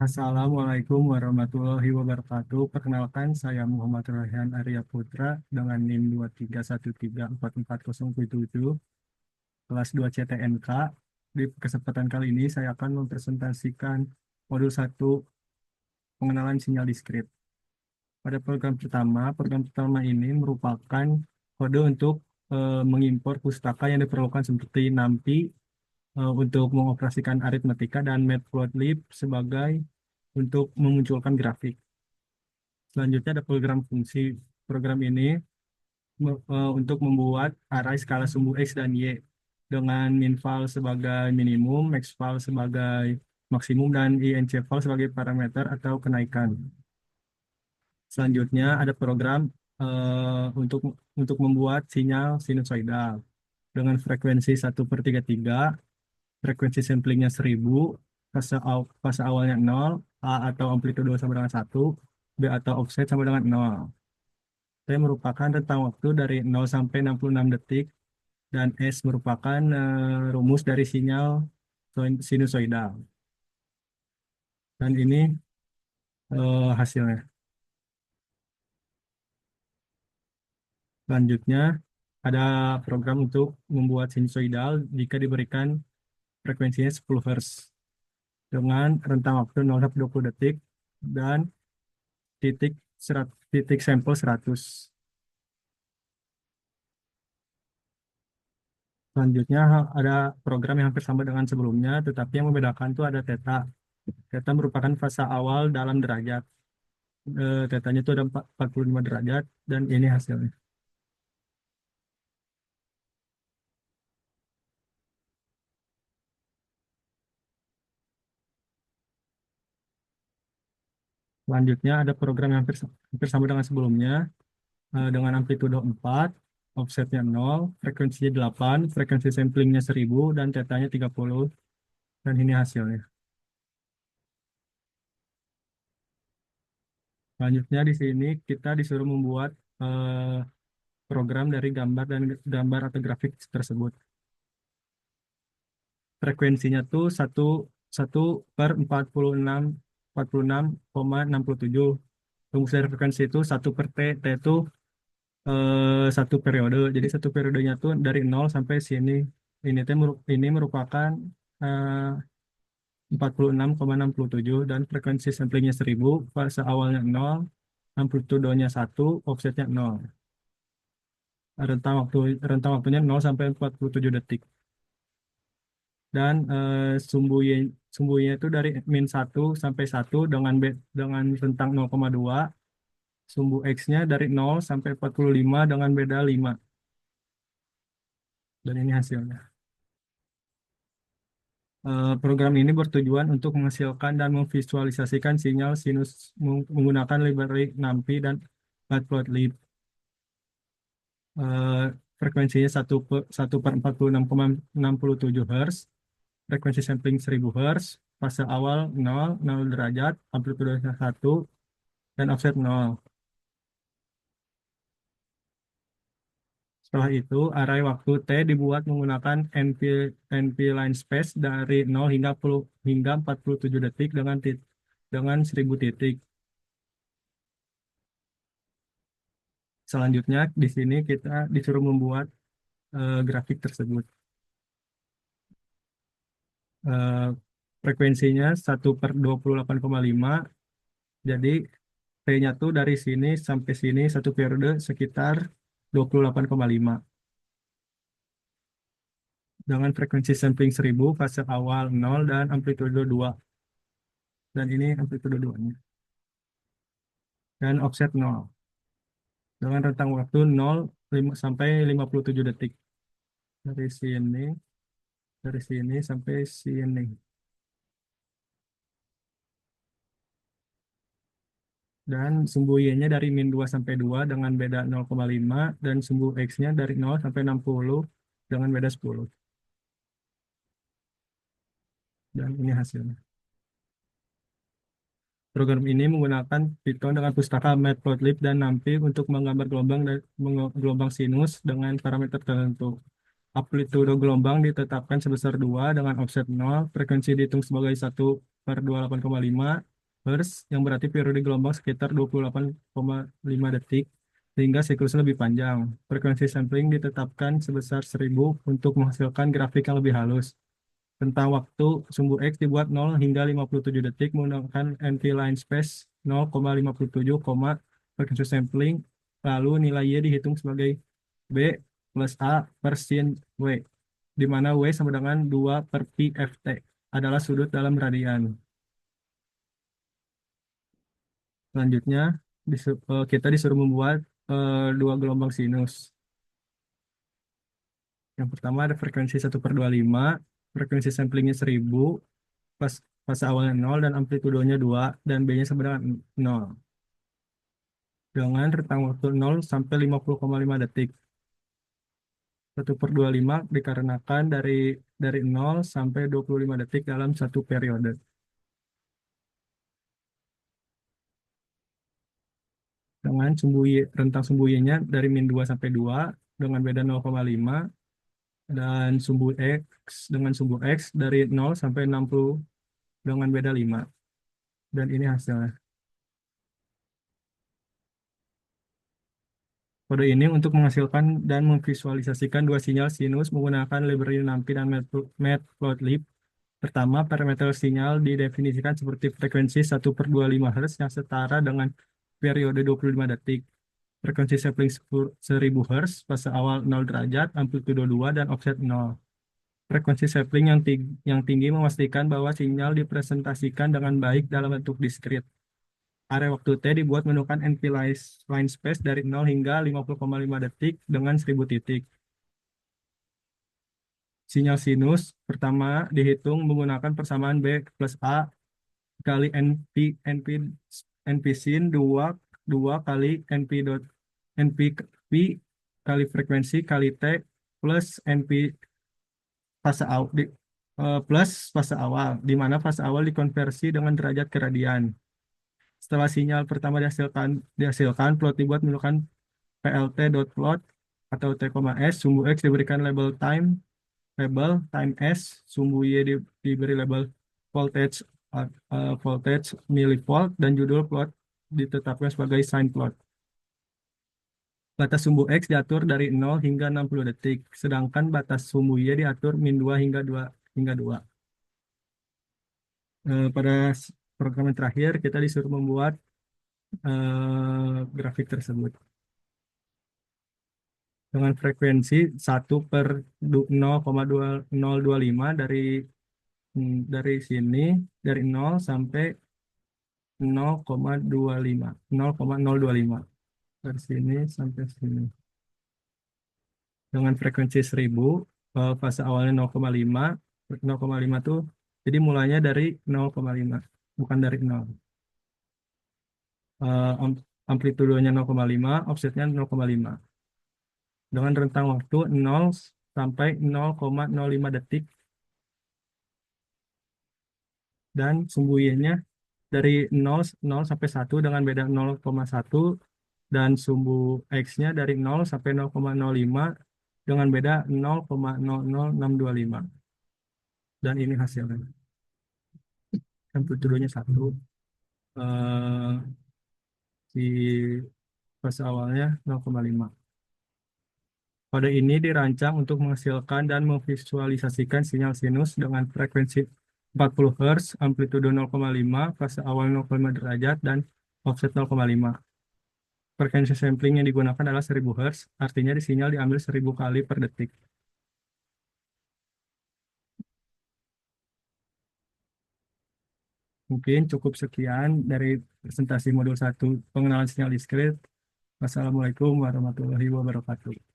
Assalamualaikum warahmatullahi wabarakatuh. Perkenalkan, saya Muhammad Rayhan Arya Putra dengan NIM 231344077, kelas 2 CTNK. Di kesempatan kali ini saya akan mempresentasikan modul 1 pengenalan sinyal diskrit. Pada program pertama ini merupakan kode untuk mengimpor pustaka yang diperlukan seperti NAMPI untuk mengoperasikan aritmatika dan matplotlib sebagai untuk memunculkan grafik. Selanjutnya ada program fungsi. Program ini untuk membuat array skala sumbu X dan Y dengan minval sebagai minimum, maxval sebagai maksimum, dan incval sebagai parameter atau kenaikan. Selanjutnya ada program untuk membuat sinyal sinusoidal dengan frekuensi 1/33, frekuensi samplingnya 1000, fase awalnya 0, A atau amplitudo sama dengan 1, B atau offset sama dengan 0. T merupakan rentang waktu dari 0 sampai 66 detik, dan S merupakan rumus dari sinyal sinusoidal. Dan ini hasilnya. Selanjutnya, ada program untuk membuat sinusoidal jika diberikan frekuensinya 10 Hz dengan rentang waktu 0 sampai 20 detik dan titik sampel 100. Selanjutnya ada program yang hampir sama dengan sebelumnya, tetapi yang membedakan itu ada theta. Theta merupakan fasa awal dalam derajat. Tetanya itu ada 45 derajat, dan ini hasilnya. Selanjutnya ada program yang hampir sama dengan sebelumnya, dengan amplitudo 4, offsetnya 0, frekuensinya 8, frekuensi samplingnya 1000, dan tetanya 30, dan ini hasilnya. Selanjutnya di sini kita disuruh membuat program dari gambar atau grafik tersebut. Frekuensinya tuh satu per 46,67. Rumus dari frekuensi itu 1/T. T itu satu periode. Jadi satu periodenya tuh dari 0 sampai sini. Ini merupakan eh, 46,67, dan frekuensi samplingnya 1000, fase awalnya 0, amplitudonya 1, offsetnya 0. Rentang waktunya 0 sampai 47 detik. Dan sumbunya itu dari -1 sampai 1 dengan rentang 0,2. Sumbu X-nya dari 0 sampai 45 dengan beda 5. Dan ini hasilnya. Program ini bertujuan untuk menghasilkan dan memvisualisasikan sinyal sinus menggunakan library NumPy dan Matplotlib. Eh, Frekuensinya 1/46,67 Hz, frekuensi sampling 1000 Hz, fase awal 0 derajat, amplitudo 1, dan offset 0. Setelah itu, array waktu T dibuat menggunakan NP line space dari 0 hingga 47 detik dengan 1000 titik. Selanjutnya, di sini kita disuruh membuat grafik tersebut. Eh, Frekuensinya 1/28,5. Jadi, T-nya tuh dari sini sampai sini satu periode sekitar 28,5. Dengan frekuensi sampling 1000, fase awal 0, dan amplitudo 2. Dan ini amplitudo 2-nya. Dan offset 0. Dengan rentang waktu 0 sampai 57 detik. Dari sini, dari sini sampai sini. Dan sumbu Y-nya dari -2 sampai 2 dengan beda 0,5, dan sumbu X-nya dari 0 sampai 60 dengan beda 10. Dan ini hasilnya. Program ini menggunakan Python dengan pustaka Matplotlib dan NumPy untuk menggambar gelombang sinus dengan parameter tertentu. Amplitudo gelombang ditetapkan sebesar 2 dengan offset 0. Frekuensi dihitung sebagai 1/28,5 Hz, yang berarti periode gelombang sekitar 28,5 detik, sehingga siklusnya lebih panjang. Frekuensi sampling ditetapkan sebesar 1000 untuk menghasilkan grafik yang lebih halus. Tentang waktu, sumbu X dibuat 0 hingga 57 detik menggunakan NP-line space 0,57, frekuensi sampling, lalu nilai Y dihitung sebagai B plus A per sin W, di mana W sama dengan 2 per Pi FT adalah sudut dalam radian. Selanjutnya, kita disuruh membuat dua gelombang sinus. Yang pertama ada frekuensi 1/25, frekuensi samplingnya 1000, pas fase awalnya 0 dan amplitudonya 2 dan B-nya sama dengan 0. Dengan rentang waktu 0 sampai 50,5 detik. 1/25 dikarenakan dari 0 sampai 25 detik dalam satu periode. Dengan rentang sumbu Y-nya dari min 2 sampai 2 dengan beda 0,5 dan sumbu X dari 0 sampai 60 dengan beda 5. Dan ini hasilnya. Kode ini untuk menghasilkan dan memvisualisasikan dua sinyal sinus menggunakan library NumPy dan Matplotlib. Pertama, parameter sinyal didefinisikan seperti frekuensi 1/25 Hz yang setara dengan periode 25 detik. Frekuensi sampling 1000 Hz, fase awal 0 derajat, amplitudo 2, dan offset 0. Frekuensi sampling yang tinggi memastikan bahwa sinyal dipresentasikan dengan baik dalam bentuk diskrit. Area waktu T dibuat menggunakan NP line space dari 0 hingga 50,5 detik dengan 1000 titik. Sinyal sinus pertama dihitung menggunakan persamaan B plus A kali NP NP sin 2 2 kali NP P kali frekuensi kali T plus NP fase awal plus fase awal, di mana fase awal dikonversi dengan derajat ke radian. Setelah sinyal pertama dihasilkan, plot dibuat menggunakan plt.plot atau t,s. Sumbu X diberikan label time S, sumbu Y diberi label voltage voltage millivolt, dan judul plot ditetapkan sebagai sign plot. Batas sumbu X diatur dari 0 hingga 60 detik, sedangkan batas sumbu Y diatur min 2 hingga 2. Pada program yang terakhir, kita disuruh membuat grafik tersebut. Dengan frekuensi 1/0,2025 dari sini, dari 0 sampai 0,25, 0,025. Dari sini sampai sini. Dengan frekuensi 1000, fase awalnya 0,5. 0,5 tuh, jadi mulanya dari 0,5, bukan dari 0. Amplitudonya 0,5, offsetnya 0,5. Dengan rentang waktu 0 sampai 0,05 detik, dan sumbu-nya dari 0 sampai 1 dengan beda 0,1, dan sumbu X-nya dari 0 sampai 0,05 dengan beda 0,00625. Dan ini hasilnya. Amplitudonya 1. Di fase awalnya 0,5. Kode ini dirancang untuk menghasilkan dan memvisualisasikan sinyal sinus dengan frekuensi 40 Hz, amplitudo 0,5, fase awal 0,5 derajat, dan offset 0,5. Frekuensi sampling yang digunakan adalah 1000 Hz, artinya di sinyal diambil 1000 kali per detik. Mungkin cukup sekian dari presentasi modul 1 pengenalan sinyal diskrit. Wassalamualaikum warahmatullahi wabarakatuh.